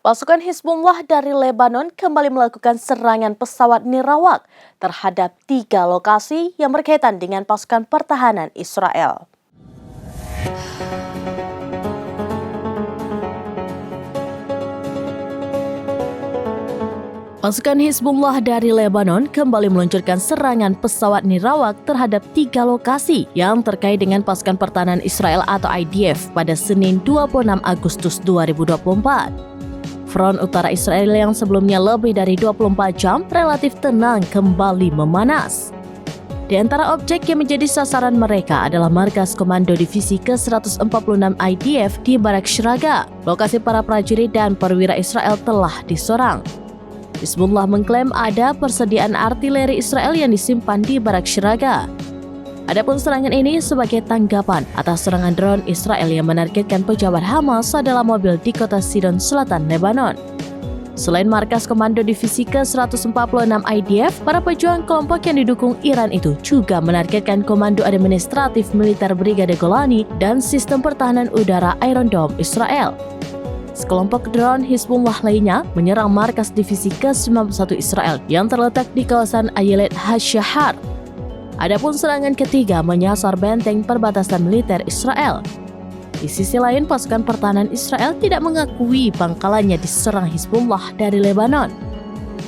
Pasukan Hizbullah dari Lebanon kembali melakukan serangan pesawat nirawak terhadap 3 lokasi yang berkaitan dengan pasukan pertahanan Israel. Pasukan Hizbullah dari Lebanon kembali meluncurkan serangan pesawat nirawak terhadap 3 lokasi yang terkait dengan pasukan pertahanan Israel atau IDF pada Senin 26 Agustus 2024. Front utara Israel yang sebelumnya lebih dari 24 jam relatif tenang kembali memanas. Di antara objek yang menjadi sasaran mereka adalah markas Komando Divisi ke-146 IDF di Barak Shraga. Lokasi para prajurit dan perwira Israel telah diserang. Hizbullah mengklaim ada persediaan artileri Israel yang disimpan di Barak Shraga. Adapun serangan ini sebagai tanggapan atas serangan drone Israel yang menargetkan pejabat Hamas dalam mobil di kota Sidon Selatan, Lebanon. Selain markas Komando Divisi ke-146 IDF, para pejuang kelompok yang didukung Iran itu juga menargetkan Komando Administratif Militer Brigade Golani dan Sistem Pertahanan Udara Iron Dome Israel. Sekelompok drone Hizbullah lainnya menyerang markas Divisi ke-91 Israel yang terletak di kawasan Ayelet HaShahar. Adapun serangan ketiga menyasar benteng perbatasan militer Israel. Di sisi lain, pasukan pertahanan Israel tidak mengakui pangkalannya diserang Hizbullah dari Lebanon.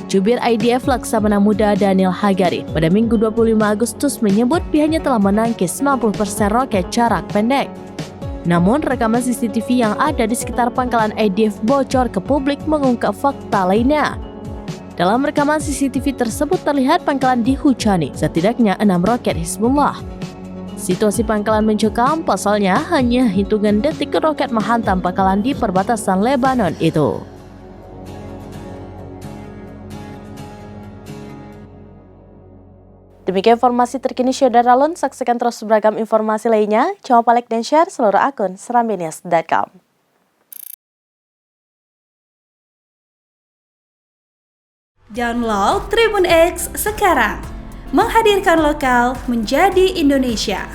Jubir IDF Laksamana Muda Daniel Hagari pada Minggu 25 Agustus menyebut pihaknya telah menangkis 90% roket jarak pendek. Namun, rekaman CCTV yang ada di sekitar pangkalan IDF bocor ke publik mengungkap fakta lainnya. Dalam rekaman CCTV tersebut terlihat pangkalan dihujani setidaknya 6 roket Hizbullah. Situasi pangkalan mencekam, pasalnya hanya hitungan detik roket menghantam pangkalan di perbatasan Lebanon itu. Demikian informasi terkini Syedara Lun, saksikan terus beragam informasi lainnya. Jangan lupa like dan share seluruh akun serambinias.com. Download Tribun X sekarang, menghadirkan lokal menjadi Indonesia.